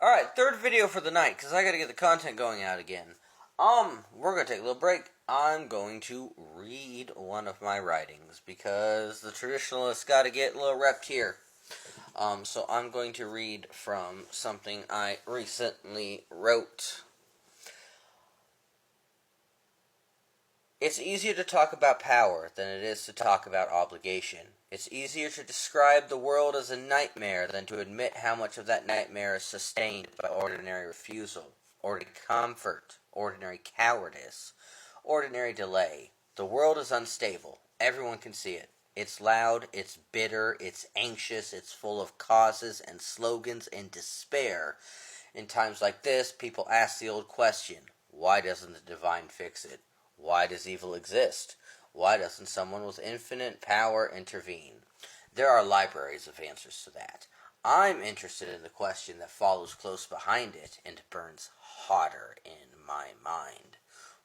Alright, third video for the night, because I gotta get the content going out again. We're gonna take a little break. I'm going to read one of my writings, because the traditionalists gotta get a little repped here. So I'm going to read from something I recently wrote. It's easier to talk about power than it is to talk about obligation. It's easier to describe the world as a nightmare than to admit how much of that nightmare is sustained by ordinary refusal, ordinary comfort, ordinary cowardice, ordinary delay. The world is unstable. Everyone can see it. It's loud, it's bitter, it's anxious, it's full of causes and slogans and despair. In times like this, people ask the old question, why doesn't the divine fix it? Why does evil exist? Why doesn't someone with infinite power intervene? There are libraries of answers to that. I'm interested in the question that follows close behind it and burns hotter in my mind.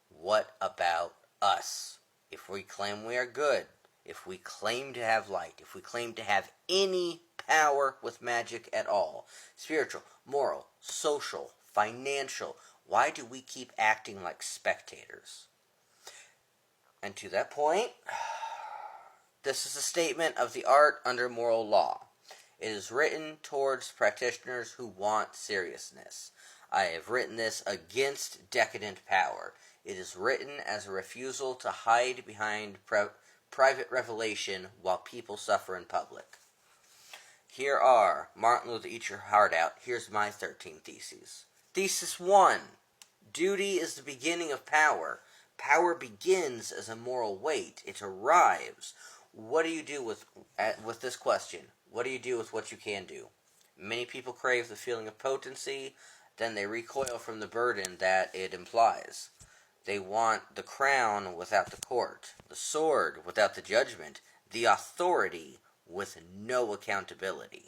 What about us? If we claim we are good, if we claim to have light, if we claim to have any power with magic at all, spiritual, moral, social, financial, why do we keep acting like spectators? And to that point, this is a statement of the art under moral law. It is written towards practitioners who want seriousness. I have written this against decadent power. It is written as a refusal to hide behind private revelation while people suffer in public. Here are, Martin Luther, eat your heart out. Here's my 13 theses. Thesis 1. Duty is the beginning of power. Power begins as a moral weight. It arrives. What do you do with this question? What do you do with what you can do? Many people crave the feeling of potency, then they recoil from the burden that it implies. They want the crown without the court, the sword without the judgment, the authority with no accountability.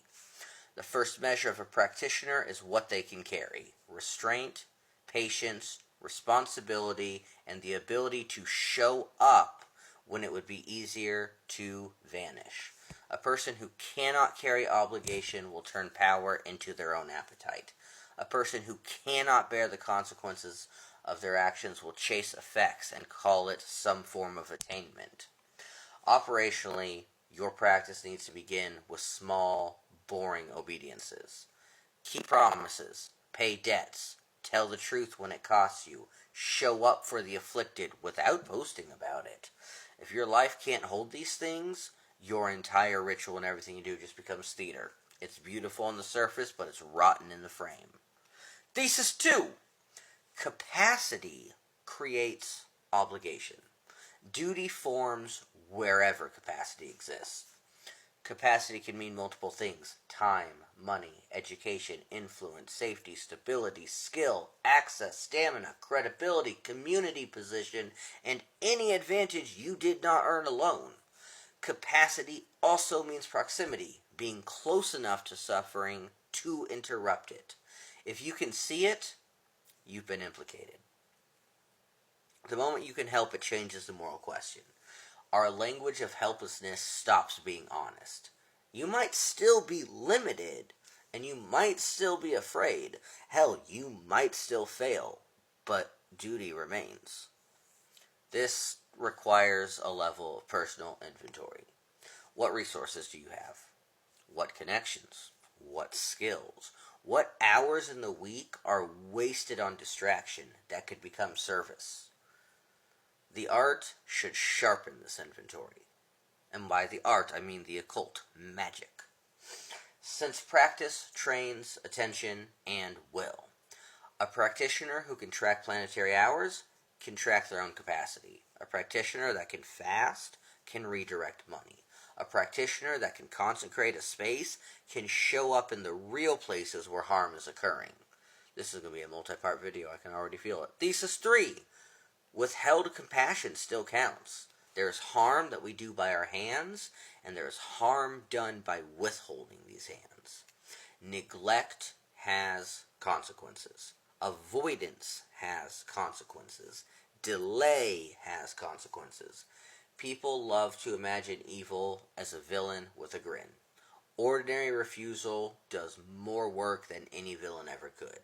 The first measure of a practitioner is what they can carry: restraint, patience, responsibility, and the ability to show up when it would be easier to vanish. A person who cannot carry obligation will turn power into their own appetite. A person who cannot bear the consequences of their actions will chase effects and call it some form of attainment. Operationally, your practice needs to begin with small, boring obediences. Keep promises, pay debts, tell the truth when it costs you, show up for the afflicted without boasting about it. If your life can't hold these things, your entire ritual and everything you do just becomes theater. It's beautiful on the surface, but it's rotten in the frame. Thesis 2. Capacity creates obligation. Duty forms wherever capacity exists. Capacity can mean multiple things: time, money, education, influence, safety, stability, skill, access, stamina, credibility, community position, and any advantage you did not earn alone. Capacity also means proximity, being close enough to suffering to interrupt it. If you can see it, you've been implicated. The moment you can help, it changes the moral question. Our language of helplessness stops being honest. You might still be limited, and you might still be afraid. Hell, you might still fail, but duty remains. This requires a level of personal inventory. What resources do you have? What connections? What skills? What hours in the week are wasted on distraction that could become service? The art should sharpen this inventory. And by the art, I mean the occult, magic. Since practice trains attention and will. A practitioner who can track planetary hours can track their own capacity. A practitioner that can fast can redirect money. A practitioner that can consecrate a space can show up in the real places where harm is occurring. This is going to be a multi-part video, I can already feel it. Thesis 3. Withheld compassion still counts. There's harm that we do by our hands, and there's harm done by withholding these hands. Neglect has consequences. Avoidance has consequences. Delay has consequences. People love to imagine evil as a villain with a grin. Ordinary refusal does more work than any villain ever could.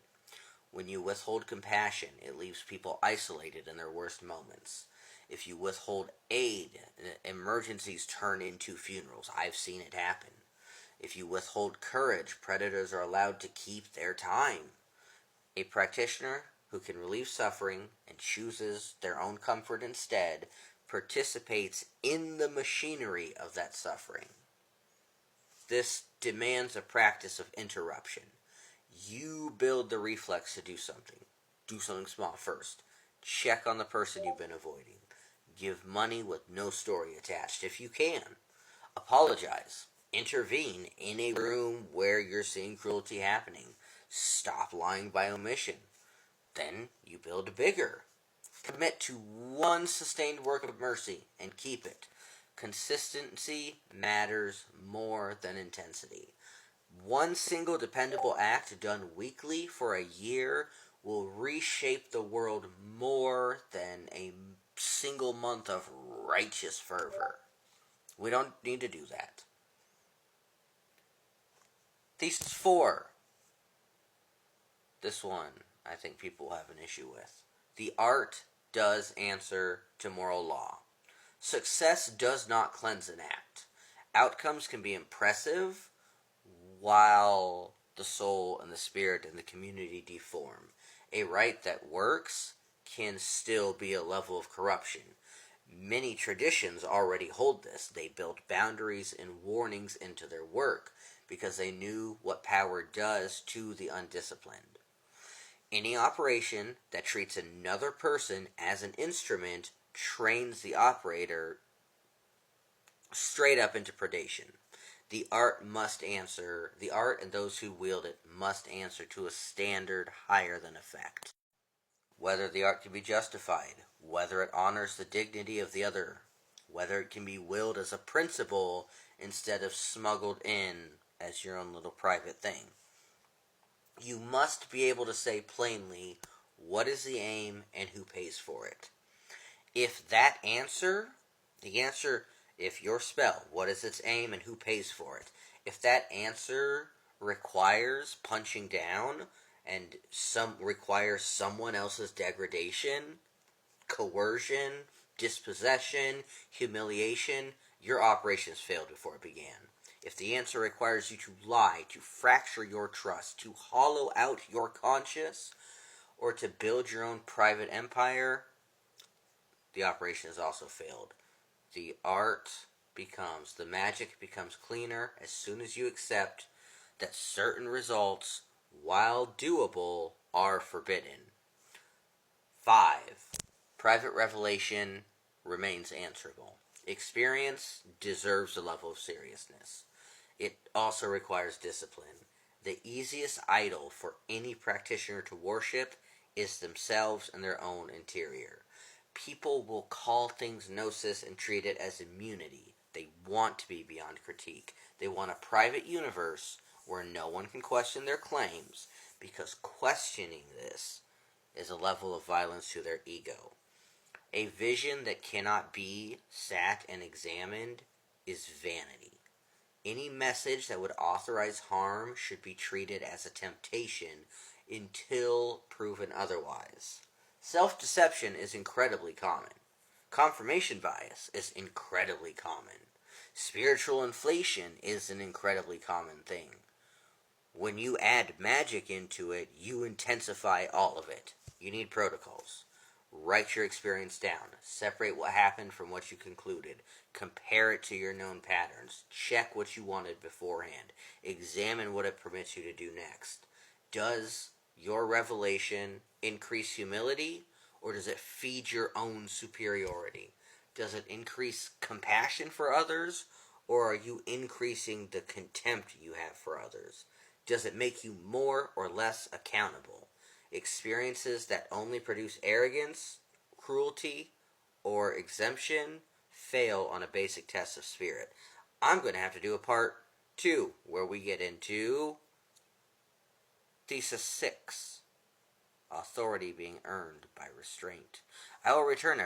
When you withhold compassion, it leaves people isolated in their worst moments. If you withhold aid, emergencies turn into funerals. I've seen it happen. If you withhold courage, predators are allowed to keep their time. A practitioner who can relieve suffering and chooses their own comfort instead participates in the machinery of that suffering. This demands a practice of interruption. You build the reflex to do something. Do something small first. Check on the person you've been avoiding. Give money with no story attached if you can. Apologize. Intervene in a room where you're seeing cruelty happening. Stop lying by omission. Then you build bigger. Commit to one sustained work of mercy and keep it. Consistency matters more than intensity. One single dependable act done weekly for a year will reshape the world more than a single month of righteous fervor. We don't need to do that. Thesis 4. This one I think people have an issue with. The art does answer to moral law. Success does not cleanse an act. Outcomes can be impressive while the soul and the spirit and the community deform. A rite that works can still be a level of corruption. Many traditions already hold this. They built boundaries and warnings into their work because they knew what power does to the undisciplined. Any operation that treats another person as an instrument trains the operator straight up into predation. The art and those who wield it must answer to a standard higher than effect. Whether the art can be justified, whether it honors the dignity of the other, whether it can be willed as a principle instead of smuggled in as your own little private thing. You must be able to say plainly what is the aim and who pays for it. If if your spell, what is its aim and who pays for it? If that answer requires punching down and requires someone else's degradation, coercion, dispossession, humiliation, your operations failed before it began. If the answer requires you to lie, to fracture your trust, to hollow out your conscience, or to build your own private empire, the operation has also failed. The magic becomes cleaner as soon as you accept that certain results, while doable, are forbidden. 5. Private revelation remains answerable. Experience deserves a level of seriousness. It also requires discipline. The easiest idol for any practitioner to worship is themselves and their own interior. People will call things gnosis and treat it as immunity. They want to be beyond critique. They want a private universe where no one can question their claims, because questioning this is a level of violence to their ego. A vision that cannot be sat and examined is vanity. Any message that would authorize harm should be treated as a temptation until proven otherwise. Self-deception is incredibly common. Confirmation bias is incredibly common. Spiritual inflation is an incredibly common thing. When you add magic into it, you intensify all of it. You need protocols. Write your experience down. Separate what happened from what you concluded. Compare it to your known patterns. Check what you wanted beforehand. Examine what it permits you to do next. Does your revelation increase humility, or does it feed your own superiority? Does it increase compassion for others, or are you increasing the contempt you have for others? Does it make you more or less accountable? Experiences that only produce arrogance, cruelty, or exemption fail on a basic test of spirit. I'm going to have to do a part 2 where we get into Thesis 6, authority being earned by restraint. I will return